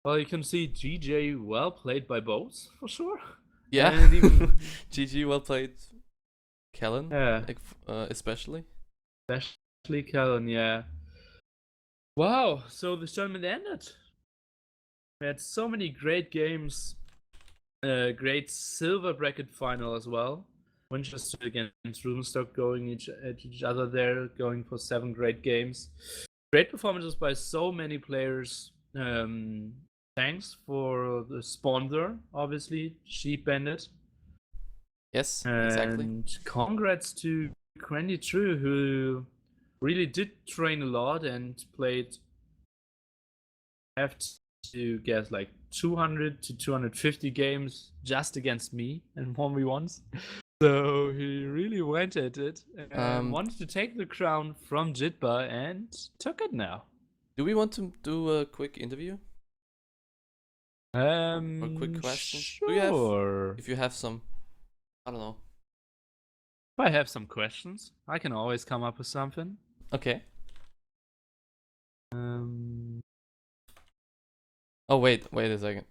Well, you can see GJ well played by both for sure. Yeah. And even GG, well played, Kellen. yeah, Like, especially. especially Kellen, yeah. Wow, so the tournament ended. We had so many great games. Great silver bracket final as well. Winchester against Roomstock going at each other there, going for 7 great games. Great performances by so many players. Thanks for the sponsor, obviously, Sheep Bandit. Yes, exactly. And congrats to QuEnDi True, who really did train a lot and played, have to guess, like 200 to 250 games just against me and 1v1s. So he really went at it and Um, wanted to take the crown from Jidba and took it now. do we want to do a quick interview or quick questions? Do you have, Sure. if you have some, I don't know. If I have some questions, I can always come up with something. Okay. Um, Oh, wait a second.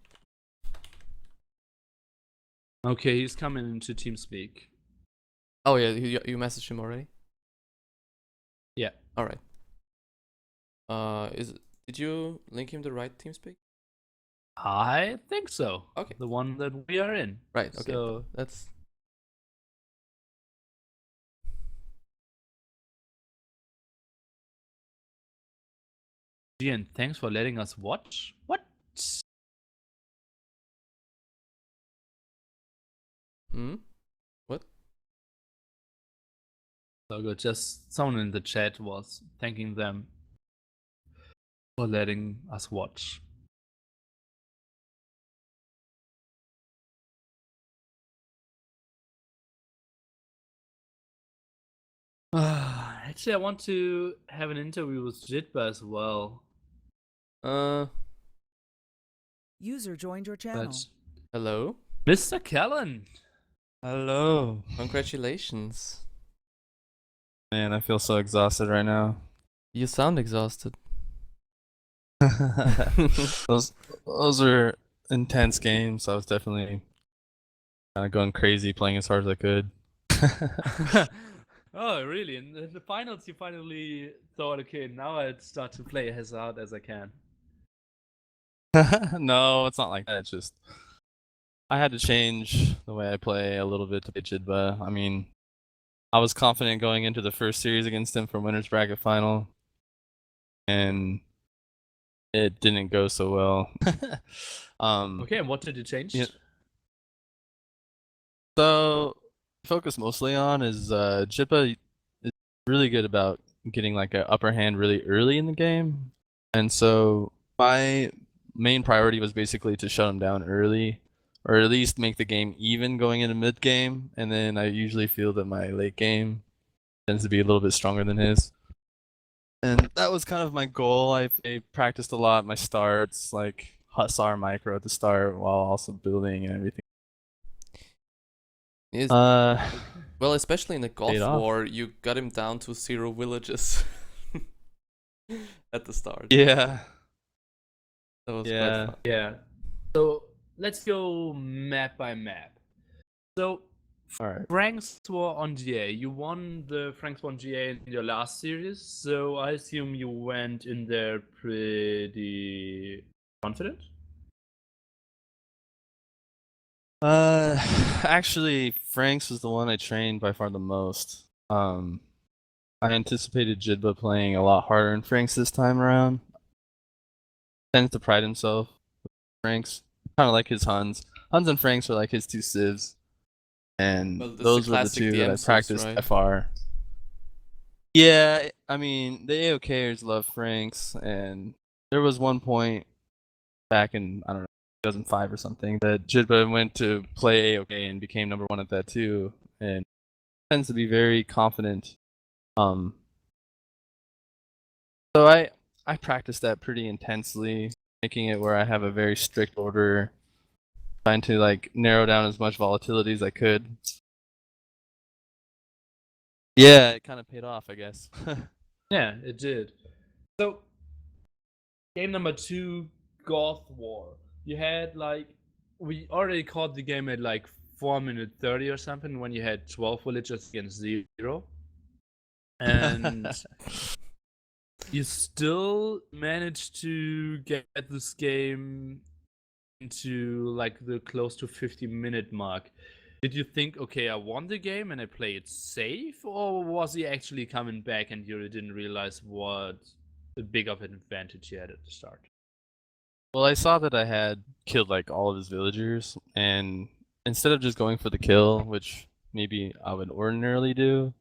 okay, he's coming into TeamSpeak. Oh, yeah, you messaged him already? Yeah. All right. Did you link him the right TeamSpeak? I think so. Okay. The one that we are in. Right, okay. So That's Gian, thanks for letting us watch. What? what? So good. Just someone in the chat was thanking them for letting us watch. Actually, I want to have an interview with Jidba as well. Uh, User joined your channel. But hello? Mr. Kellen. Hello. Congratulations. Man, I feel so exhausted right now. You sound exhausted. those were intense games. I was definitely kind of going crazy, playing as hard as I could. Oh, really? In the finals, you finally thought, okay, now I'd start to play as hard as I can. No, it's not like that. It's just I had to change the way I play a little bit to play Jidba. I mean, I was confident going into the first series against him for winners bracket final, and it didn't go so well. Okay, and what did you change? Yeah. So, focus mostly on is Jippa is really good about getting like an upper hand really early in the game, and so my main priority was basically to shut him down early, or at least make the game even going into mid game, and then I usually feel that my late game tends to be a little bit stronger than his. And that was kind of my goal. I practiced a lot my starts, like Hussar micro at the start, while also building and everything. Is Uh, well, especially in the Gulf paid off. War, you got him down to 0 villages at the start. Yeah. That was Yeah. quite fun. Yeah. So let's go map by map. So All right. Franks War on GA. You won the Franks War on GA in your last series, so I assume you went in there pretty confident. Actually, Franks was the one I trained by far the most. I anticipated Jidba playing a lot harder in Franks this time around. Tends to pride himself with Franks, kind of like his Huns. Huns and Franks are like his two civs, and Well, that's the those were the classic two that DM I civs, practiced right? by far. Yeah, I mean the AOKers love Franks, and there was one point back in I don't know 2005 or something that Jidba went to play AOK and became number one at that too, and tends to be very confident. So I practice that pretty intensely, making it where I have a very strict order, trying to like narrow down as much volatility as I could. Yeah, it kind of paid off, I guess. Yeah, it did. So game number 2, Goth War. You had like we already caught the game at like 4 minute 30 or something when you had 12 villagers against 0. And you still managed to get this game into like the close to 50-minute mark. Did you think, okay, I won the game and I play it safe, or was he actually coming back and you didn't realize what the big of an advantage he had at the start? Well, I saw that I had killed like all of his villagers, and instead of just going for the kill, which maybe I would ordinarily do,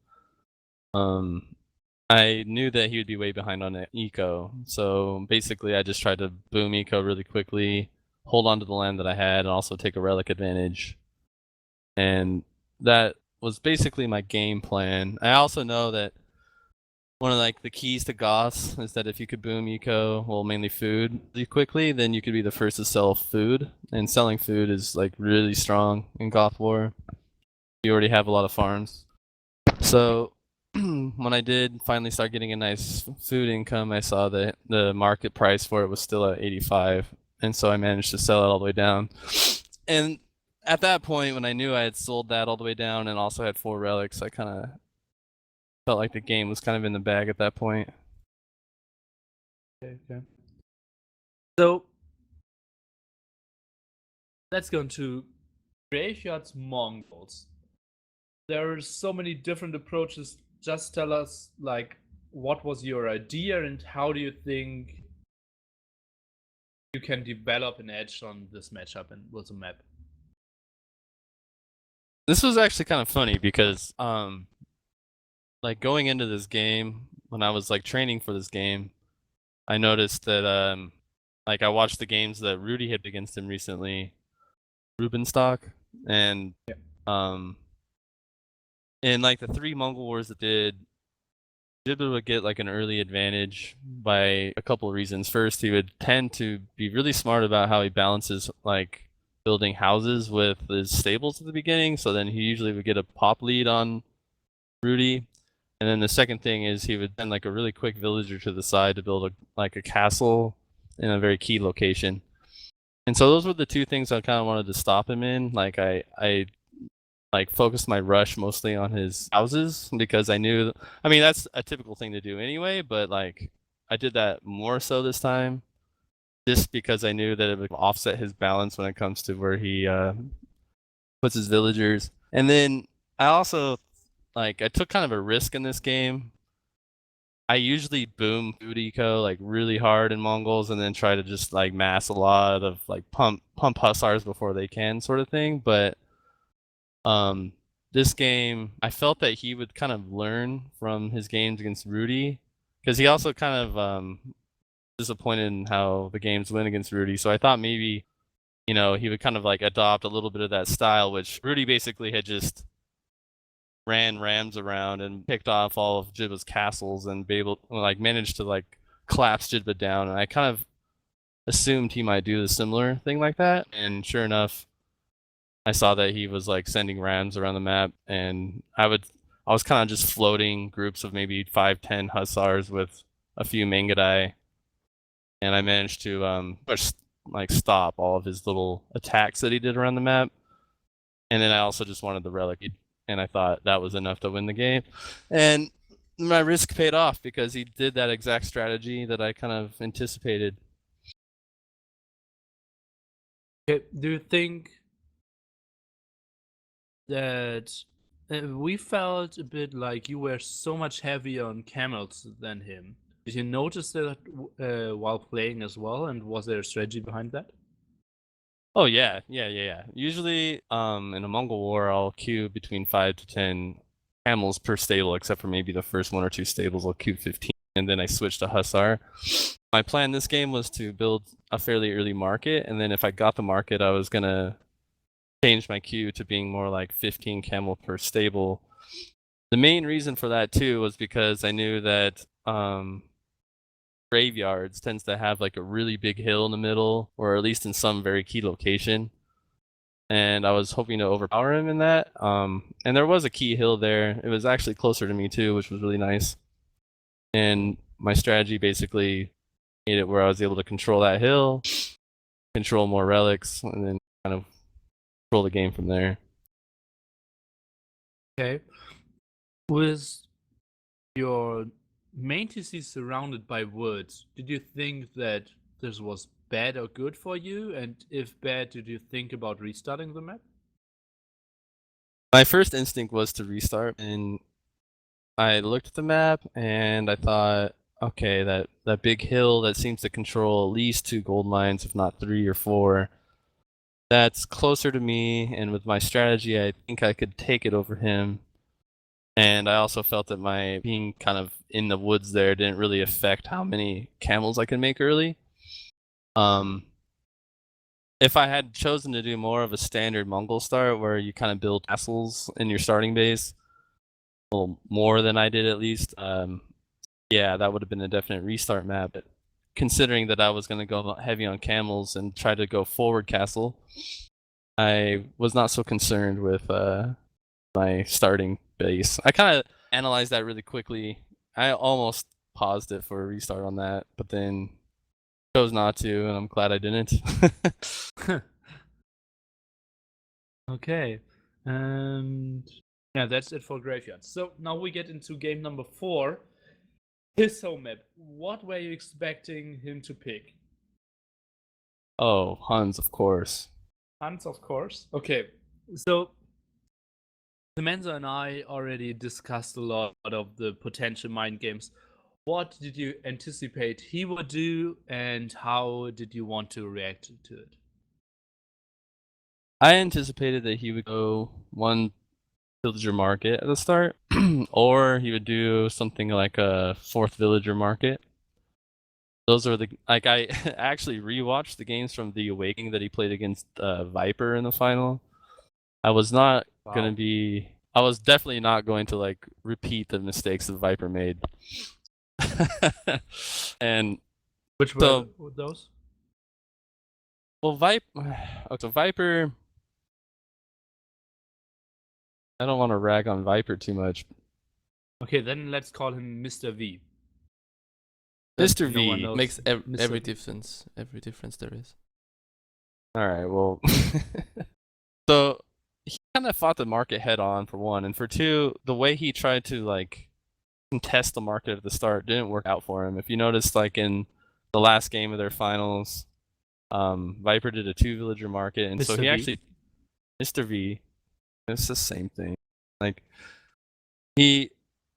I knew that he would be way behind on an eco. So basically, I just tried to boom eco really quickly, hold on to the land that I had, and also take a relic advantage. And that was basically my game plan. I also know that one of like the keys to Goths is that if you could boom eco, well, mainly food, really quickly, then you could be the first to sell food. And selling food is like really strong in Goth War. You already have a lot of farms. So when I did finally start getting a nice food income, I saw that the market price for it was still at 85, and so I managed to sell it all the way down. And at that point, when I knew I had sold that all the way down and also had 4 relics, I kind of felt like the game was kind of in the bag at that point. Okay. So let's go into Graveyard's Mongols. There are so many different approaches. Just tell us, like, what was your idea and how do you think you can develop an edge on this matchup and with the map? This was actually kind of funny because like going into this game, when I was like training for this game, I noticed that like I watched the games that Rudy hit against him recently, Rubenstock, and in like the 3 Mongol wars that did, Jidba would get like an early advantage by a couple of reasons. First, he would tend to be really smart about how he balances like building houses with his stables at the beginning, so then he usually would get a pop lead on Rudy. And then the second thing is he would send like a really quick villager to the side to build a castle in a very key location. And so those were the 2 things I kind of wanted to stop him in. Like I like focused my rush mostly on his houses because I knew, I mean, that's a typical thing to do anyway, but like I did that more so this time just because I knew that it would offset his balance when it comes to where he puts his villagers. And then I also like I took kind of a risk in this game. I usually boom food eco like really hard in Mongols and then try to just like mass a lot of like pump hussars before they can sort of thing. But this game, I felt that he would kind of learn from his games against Rudy because he also kind of disappointed in how the games went against Rudy. So I thought maybe, you know, he would kind of like adopt a little bit of that style, which Rudy basically had just ran rams around and picked off all of Jidba's castles and be able like managed to like collapse Jidba down. And I kind of assumed he might do a similar thing like that. And sure enough, I saw that he was like sending rams around the map, and I was kind of just floating groups of maybe 5-10 hussars with a few Mangadai, and I managed to like stop all of his little attacks that he did around the map. And then I also just wanted the relic, and I thought that was enough to win the game. And my risk paid off because he did that exact strategy that I kind of anticipated. Okay, do you think that we felt a bit like you were so much heavier on camels than him? Did you notice that while playing as well, and was there a strategy behind that? Oh yeah. Usually, in a Mongol war, I'll queue between 5 to 10 camels per stable, except for maybe the first 1 or 2 stables. I'll queue 15, and then I switch to hussar. My plan this game was to build a fairly early market, and then if I got the market, I was gonna change my queue to being more like 15 camel per stable. The main reason for that too was because I knew that graveyards tends to have like a really big hill in the middle, or at least in some very key location. And I was hoping to overpower him in that. And there was a key hill there. It was actually closer to me too, which was really nice. And my strategy basically made it where I was able to control that hill. control more relics, and then kind of control the game from there. Okay. Was your main TC surrounded by woods? Did you think that this was bad or good for you? And if bad, did you think about restarting the map? My first instinct was to restart, and I looked at the map and I thought, okay, that big hill that seems to control at least 2 gold mines, if not 3 or 4, that's closer to me, and with my strategy, I think I could take it over him. And I also felt that my being kind of in the woods there didn't really affect how many camels I could make early. If I had chosen to do more of a standard Mongol start where you kind of build castles in your starting base, a little more than I did at least, yeah, that would have been a definite restart map. But considering that I was going to go heavy on camels and try to go forward castle, I was not so concerned with my starting base. I kind of analyzed that really quickly. I almost paused it for a restart on that, but then chose not to, and I'm glad I didn't. Okay. And yeah, that's it for Graveyard. So now we get into game number 4. His home map. What were you expecting him to pick? Oh, Huns, of course. Hans, of course. Okay. So Mensa and I already discussed a lot of the potential mind games. What did you anticipate he would do, and how did you want to react to it? I anticipated that he would go one villager market at the start, or he would do something like a 4th villager market. Those are the I actually rewatched the games from the Awakening that he played against Viper in the final. I was not gonna be. I was definitely not going to like repeat the mistakes that Viper made. And Which were those? well, so Viper. I don't want to rag on Viper too much. Okay, then let's call him Mr. V. Mr. No one V knows Makes Mr. every V. difference. Every difference there is. All right, well, so he kind of fought the market head on for one, and for two, the way he tried to like contest the market at the start didn't work out for him. If you noticed, like in the last game of their finals, Viper did a 2 villager market, and so Mr. he V? actually Mr. V. It's the same thing. Like he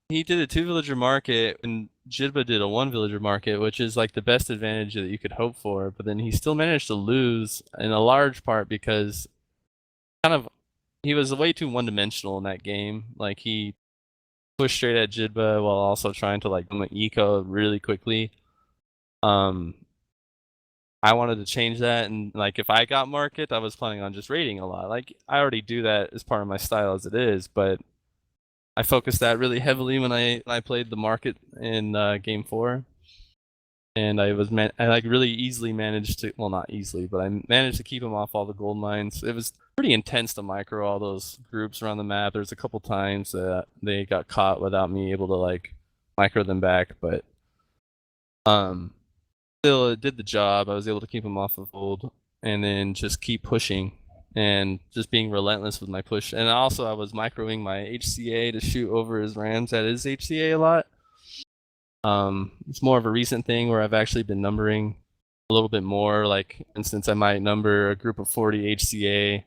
did a 2 villager market, and Jidba did a 1 villager market, which is like the best advantage that you could hope for. But then he still managed to lose in a large part because he was way too one-dimensional in that game. Like he pushed straight at Jidba while also trying to like eco really quickly. I wanted to change that, and like if I got market, I was planning on just raiding a lot. Like I already do that as part of my style as it is, but I focused that really heavily when I played the market in game 4, and I like really easily managed to, well, not easily, but I managed to keep him off all the gold mines. It was pretty intense to micro all those groups around the map. There's a couple times that they got caught without me able to like micro them back, but still it did the job. I was able to keep him off of gold and then just keep pushing and just being relentless with my push. And also I was microing my HCA to shoot over his rams at his HCA a lot. It's more of a recent thing where I've actually been numbering a little bit more. Like, for instance, I might number a group of 40 HCA,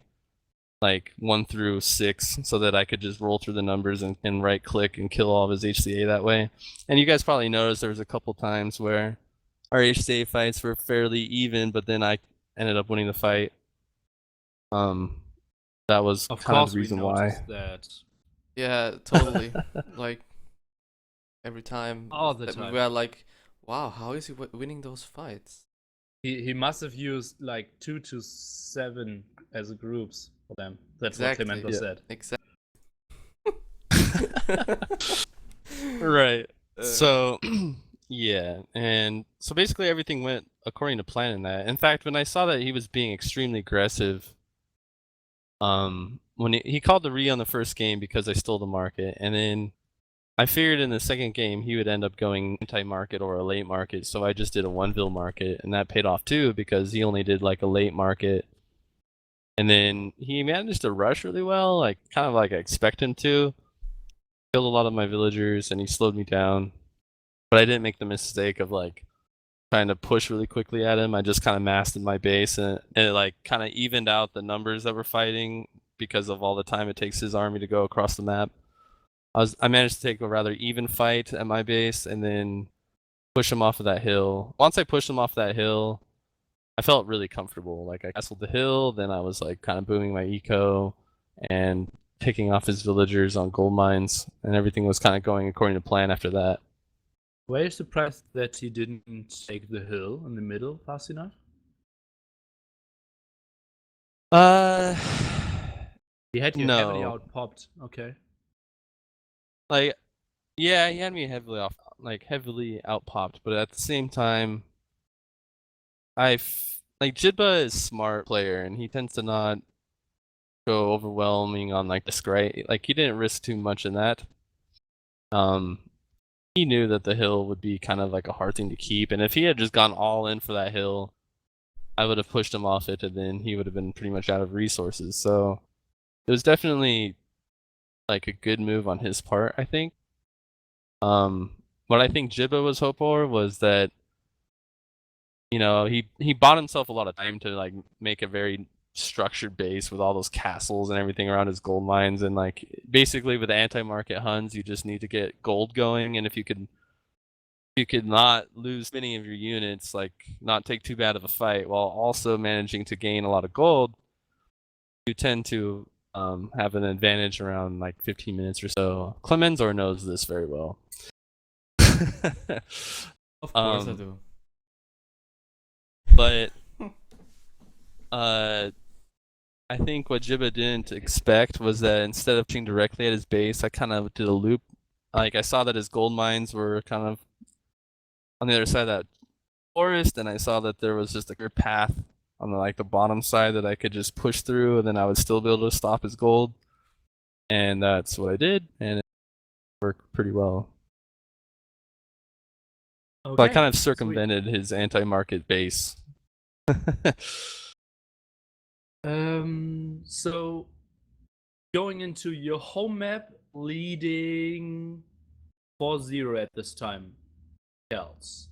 like 1 through 6, so that I could just roll through the numbers and right click and kill all of his HCA that way. And you guys probably noticed there was a couple times where our HCA fights were fairly even, but then I ended up winning the fight. That was kind of the reason why. That Yeah, totally. Like every time all the that time. we were like, wow, how is he winning those fights? He must have used like 2 to 7 as groups for them. That's Exactly. what Clemento said. Exactly. Right. So yeah, and so basically everything went according to plan in that. In fact, when I saw that he was being extremely aggressive, when he called the re on the first game because I stole the market, and then I figured in the second game he would end up going anti-market or a late market, so I just did a 1-vil market, and that paid off too because he only did like a late market. And then he managed to rush really well, like kind of like I expect him to. Killed a lot of my villagers and he slowed me down. But I didn't make the mistake of like trying to push really quickly at him. I just kind of masked in my base and it like kind of evened out the numbers that were fighting because of all the time it takes his army to go across the map. I managed to take a rather even fight at my base and then push him off of that hill. Once I pushed him off that hill, I felt really comfortable. Like I castled the hill, then I was like kind of booming my eco and picking off his villagers on gold mines, and everything was kind of going according to plan after that. Were you surprised that he didn't take the hill in the middle fast enough? He had you heavily No. outpopped. Okay. Like, yeah, he had me heavily outpopped, but at the same time, like Jidba is a smart player, and he tends to not go overwhelming on like this, right? Like he didn't risk too much in that. He knew that the hill would be kind of like a hard thing to keep, and if he had just gone all in for that hill, I would have pushed him off it, and then he would have been pretty much out of resources. So it was definitely like a good move on his part, I think. What I think Jibba was hoping for was that, you know, he bought himself a lot of time to like make a very structured base with all those castles and everything around his gold mines, and like basically with anti-market Huns, you just need to get gold going, and if you could not lose many of your units, like not take too bad of a fight while also managing to gain a lot of gold, you tend to have an advantage around like 15 minutes or so. Clemenzor knows this very well. Of course I do. But I think what Jibba didn't expect was that instead of pushing directly at his base, I kind of did a loop. Like I saw that his gold mines were kind of on the other side of that forest, and I saw that there was just a clear path on the bottom side that I could just push through, and then I would still be able to stop his gold. And that's what I did, and it worked pretty well. Okay. So I kind of circumvented his anti-market base. So going into your home map, leading 4-0 at this time, Celts.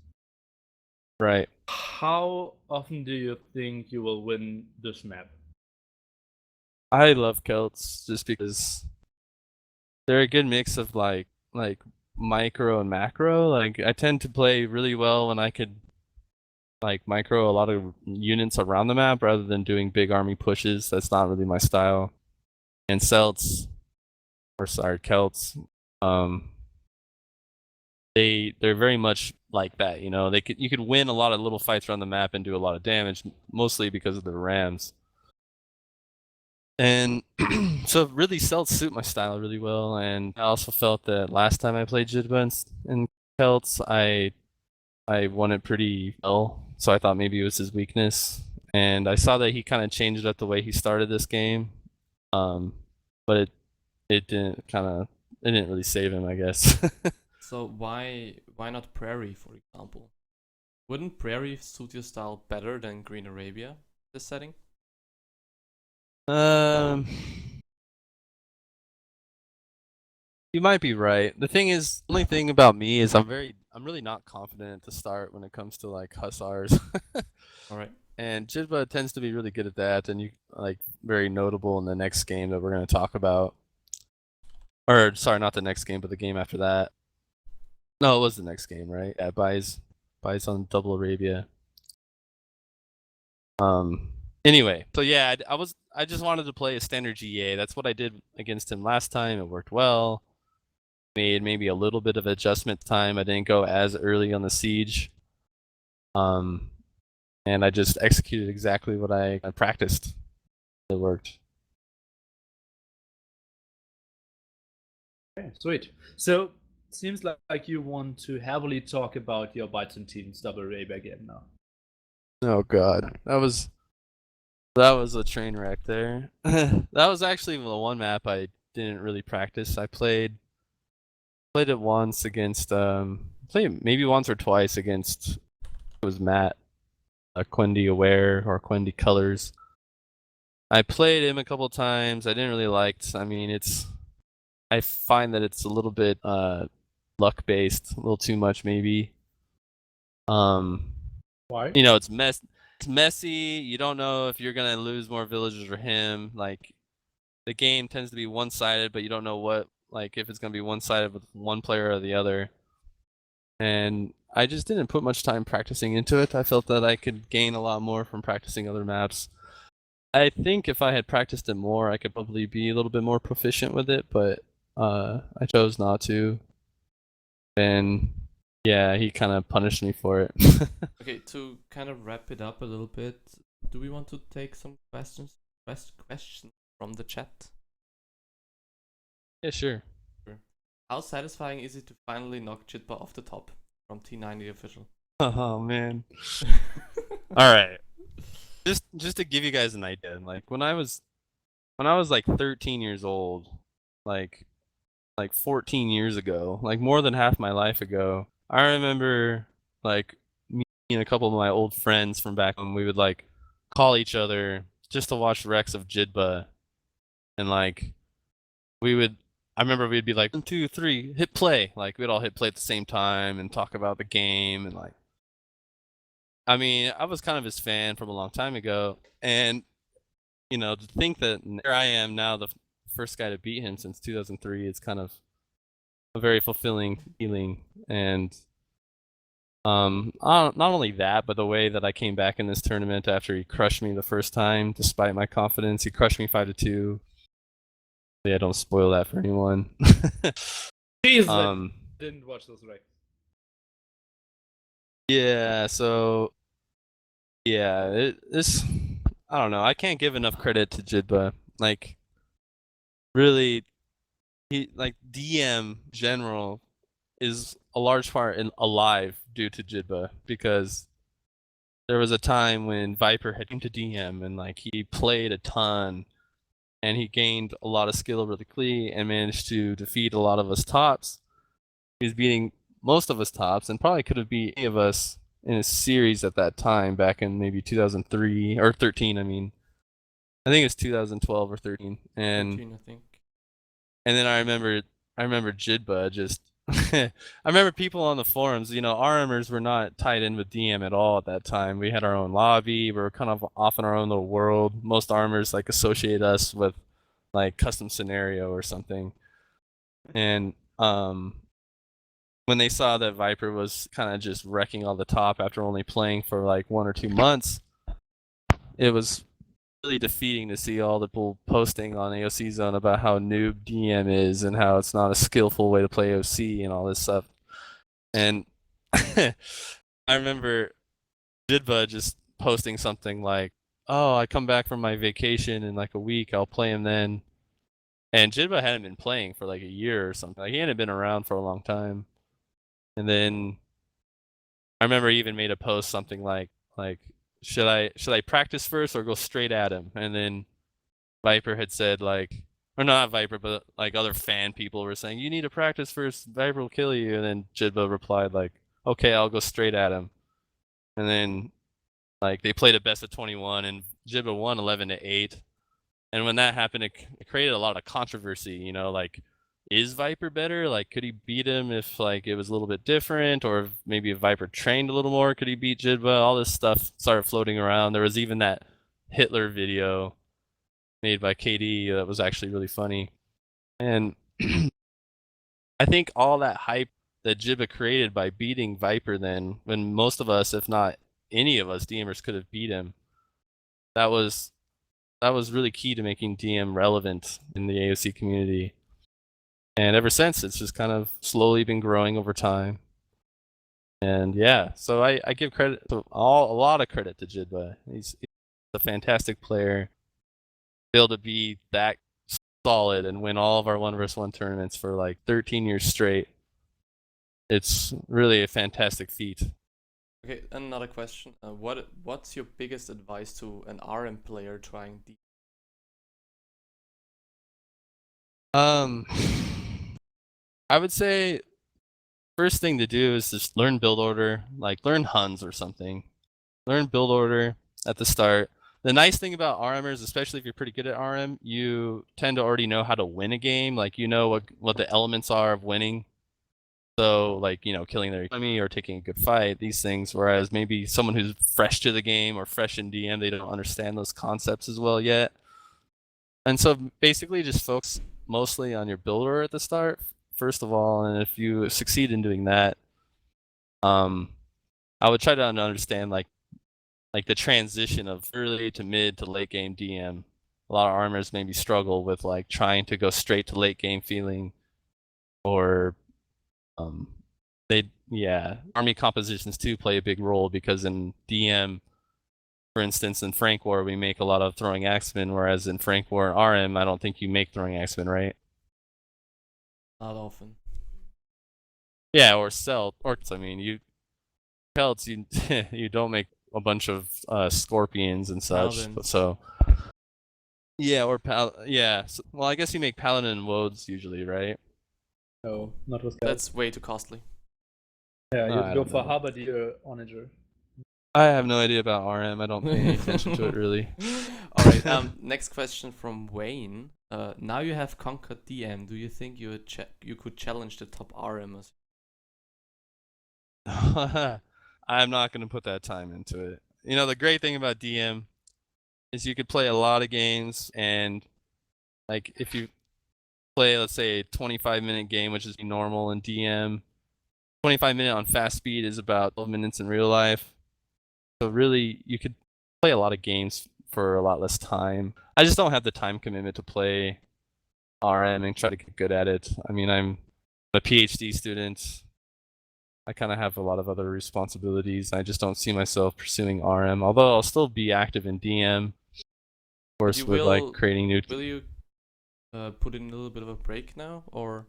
Right. How often do you think you will win this map? I love Celts just because they're a good mix of like micro and macro. Like I tend to play really well when I could like micro a lot of units around the map rather than doing big army pushes. That's not really my style. And Celts, they're very much like that, you know. You could win a lot of little fights around the map and do a lot of damage, mostly because of the rams. And so really Celts suit my style really well, and I also felt that last time I played Jidba in Celts, I won it pretty well. So I thought maybe it was his weakness, and I saw that he kind of changed up the way he started this game, but it didn't really save him, I guess. So why not Prairie, for example? Wouldn't Prairie suit your style better than Green Arabia, this setting? You might be right. The thing is, only thing about me is I'm really not confident at the start when it comes to like hussars. All right. And Jidba tends to be really good at that, and you like very notable in the next game that we're going to talk about. Or sorry, not the next game, but the game after that. No, it was the next game, right? Yeah, buys on Double Arabia. Anyway, so yeah, I just wanted to play a standard GA. That's what I did against him last time. It worked well. Made maybe a little bit of adjustment time. I didn't go as early on the siege. And I just executed exactly what I practiced. It worked. Okay, sweet. So seems like you want to heavily talk about your Byzantine's Double Arabia game now. Oh god, that was a train wreck there. That was actually the one map I didn't really practice. I played Played it once against played it maybe once or twice against it was Matt, QuEnDi Aware or QuEnDi Colors. I played him a couple times. I didn't really like. I mean, I find that it's a little bit luck based, a little too much maybe. Why? You know, it's messy. You don't know if you're gonna lose more villagers or him. Like the game tends to be one-sided, but you don't know what if it's gonna be one-sided with one player or the other. And I just didn't put much time practicing into it. I felt that I could gain a lot more from practicing other maps. I think if I had practiced it more, I could probably be a little bit more proficient with it, but I chose not to. And yeah, he kind of punished me for it. Okay, to kind of wrap it up a little bit, do we want to take some questions from the chat? Yeah, sure. How satisfying is it to finally knock Jidba off the top from T90 official? Oh man. All right. Just to give you guys an idea, like when I was like 13 years old, like 14 years ago, like more than half my life ago, I remember like me and a couple of my old friends from back when we would like call each other just to watch Rex of Jidba, and like I remember we'd be like 1, 2, 3, hit play. Like we'd all hit play at the same time and talk about the game and like. I mean, I was kind of his fan from a long time ago, and you know, to think that here I am now, the first guy to beat him since 2003, it's kind of a very fulfilling feeling. And not only that, but the way that I came back in this tournament after he crushed me the first time, despite my confidence, he crushed me 5-2. Yeah, don't spoil that for anyone. Jesus, I didn't watch those right. Yeah, so yeah, this I don't know. I can't give enough credit to Jidba. Like, really, he like DM general is a large part alive due to Jidba, because there was a time when Viper had came to DM and like he played a ton and he gained a lot of skill really quickly and managed to defeat a lot of us tops. He was beating most of us tops and probably could have beat any of us in a series at that time back in maybe 2003 or 13. I mean, I think it was 2012 or 13. And 13, I think. And then I remember Jidba just I remember people on the forums, you know, our armors were not tied in with DM at all at that time. We had our own lobby, we were kind of off in our own little world. Most armors like associate us with like custom scenario or something. And when they saw that Viper was kind of just wrecking all the top after only playing for like 1 or 2 months, it was really defeating to see all the people posting on AOC Zone about how noob DM is and how it's not a skillful way to play AOC and all this stuff. And I remember Jidba just posting something like, "Oh, I come back from my vacation in like a week. I'll play him then." And Jidba hadn't been playing for like a year or something. Like he hadn't been around for a long time. And then I remember he even made a post something like should I practice first or go straight at him? And then Viper had said like, or not Viper, but like other fan people were saying, you need to practice first, Viper will kill you. And then Jidba replied like, okay, I'll go straight at him. And then like they played a best of 21 and Jidba won 11-8. And when that happened, it created a lot of controversy, you know, like, is Viper better? Like, could he beat him if like it was a little bit different, or if maybe if Viper trained a little more, could he beat Jidba? All this stuff started floating around. There was even that Hitler video made by KD that was actually really funny. And I think all that hype that Jidba created by beating Viper then, when most of us, if not any of us DMers could have beat him, that was really key to making DM relevant in the AOC community. And ever since, it's just kind of slowly been growing over time. And yeah, so I give credit to a lot of credit to Jidba. He's a fantastic player. Be able to be that solid and win all of our 1v1 tournaments for like 13 years straight. It's really a fantastic feat. Okay, another question. What's your biggest advice to an RM player trying D? I would say first thing to do is just learn build order, like learn Huns or something. Learn build order at the start. The nice thing about RMers, especially if you're pretty good at RM, you tend to already know how to win a game. Like you know what the elements are of winning. So like, you know, killing their enemy or taking a good fight, these things. Whereas maybe someone who's fresh to the game or fresh in DM, they don't understand those concepts as well yet. And so basically just focus mostly on your builder at the start, first of all. And if you succeed in doing that, I would try to understand like the transition of early to mid to late game DM. A lot of armors maybe struggle with like trying to go straight to late game feeling, or army compositions too play a big role, because in DM, for instance, in Frank War we make a lot of throwing axemen, whereas in Frank War RM I don't think you make throwing axemen, right? Not often. Yeah, or Celt, or I mean you pelts you you don't make a bunch of scorpions and such. Paladins. So yeah, or well, I guess you make paladin and woads usually, right? No, not with That's way too costly. Yeah, I you go don't for know. Halberdier Onager. I have no idea about RM. I don't pay any attention to it really. All right. Next question from Wayne. Now you have conquered DM. Do you think you could challenge the top RMers? I'm not going to put that time into it. You know, the great thing about DM is you could play a lot of games, and like if you play, let's say, a 25-minute game, which is normal in DM, 25-minute on fast speed is about 12 minutes in real life. So really, you could play a lot of games for a lot less time. I just don't have the time commitment to play RM and try to get good at it. I mean, I'm a PhD student. I kind of have a lot of other responsibilities. I just don't see myself pursuing RM, although I'll still be active in DM. Of course, with like creating new. Will you put in a little bit of a break now, or?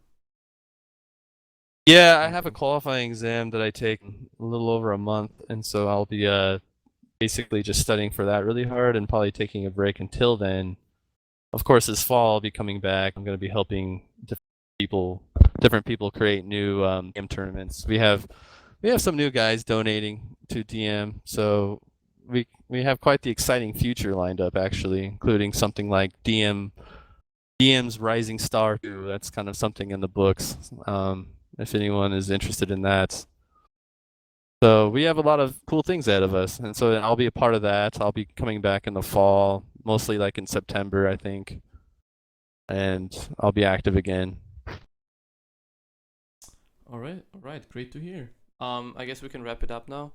Yeah, I have a qualifying exam that I take a little over a month, and so I'll be basically just studying for that really hard and probably taking a break until then. Of course, this fall I'll be coming back. I'm going to be helping different people create new DM tournaments. We have some new guys donating to DM, so we have quite the exciting future lined up, actually, including something like DM's Rising Star 2. That's kind of something in the books. If anyone is interested in that. So we have a lot of cool things ahead of us, and so I'll be a part of that. I'll be coming back in the fall, mostly like in September, I think, and I'll be active again. All right, great to hear. I guess we can wrap it up now.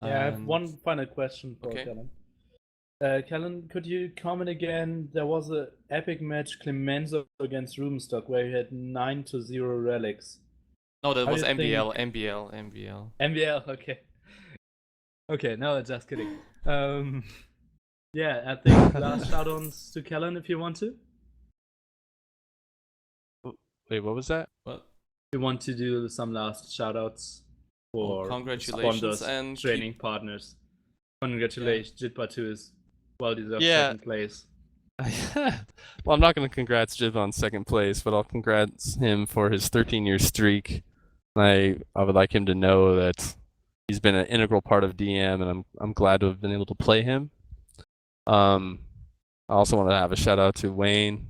Yeah, I have one final question for Kellen. Kellen, could you comment again? There was an epic match, Clemenzo against Rubenstock, where you had 9-0 relics. No, that was MBL. MBL, okay. Okay, no, just kidding. Yeah, I think last shout-outs to Kellen if you want to. Wait, what was that? What? You want to do some last shout-outs for congratulations sponsors, and training partners. Congratulations, Jidba 2 is well-deserved second place. Well, I'm not going to congrats Jidba on second place, but I'll congrats him for his 13-year streak. I would like him to know that he's been an integral part of DM, and I'm glad to have been able to play him. I also want to have a shout out to Wayne.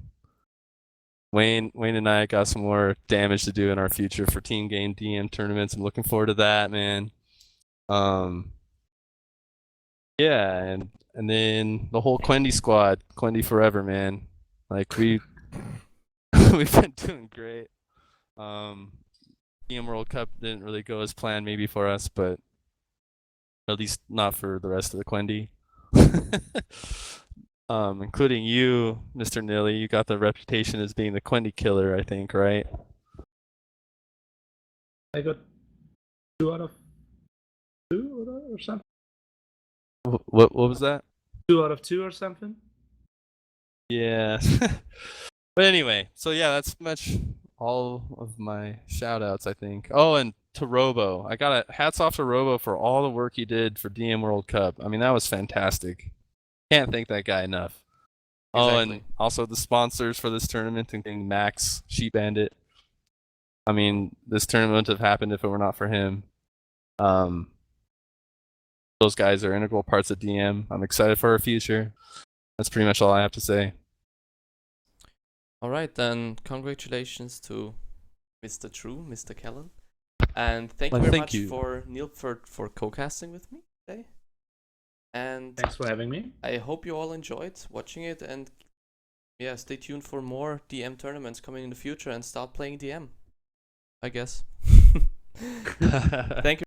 Wayne and I got some more damage to do in our future for team game DM tournaments. I'm looking forward to that, man. Yeah, and then the whole QuEnDi squad, QuEnDi forever, man. Like we've been doing great. DM World Cup didn't really go as planned maybe for us, but at least not for the rest of the QuEnDi. Including you, Mr. Nilly. You got the reputation as being the QuEnDi killer, I think, right? I got 2 out of 2 or something. What was that? 2 out of 2 or something? Yeah. But anyway, so yeah, that's pretty much all of my shout outs, I think. Oh, and to Robo. I got hats off to Robo for all the work he did for DM World Cup. I mean, that was fantastic. Can't thank that guy enough. Exactly. Oh, and also the sponsors for this tournament, including Max, Sheep Bandit. I mean, this tournament wouldn't have happened if it were not for him. Those guys are integral parts of DM. I'm excited for our future. That's pretty much all I have to say. Alright, then congratulations to Mr. True, Mr. Kellen. And thank you Well, very thank much you. for Neil for co-casting with me today. And Thanks for having me. I hope you all enjoyed watching it, and yeah, stay tuned for more DM tournaments coming in the future and start playing DM, I guess. Thank you.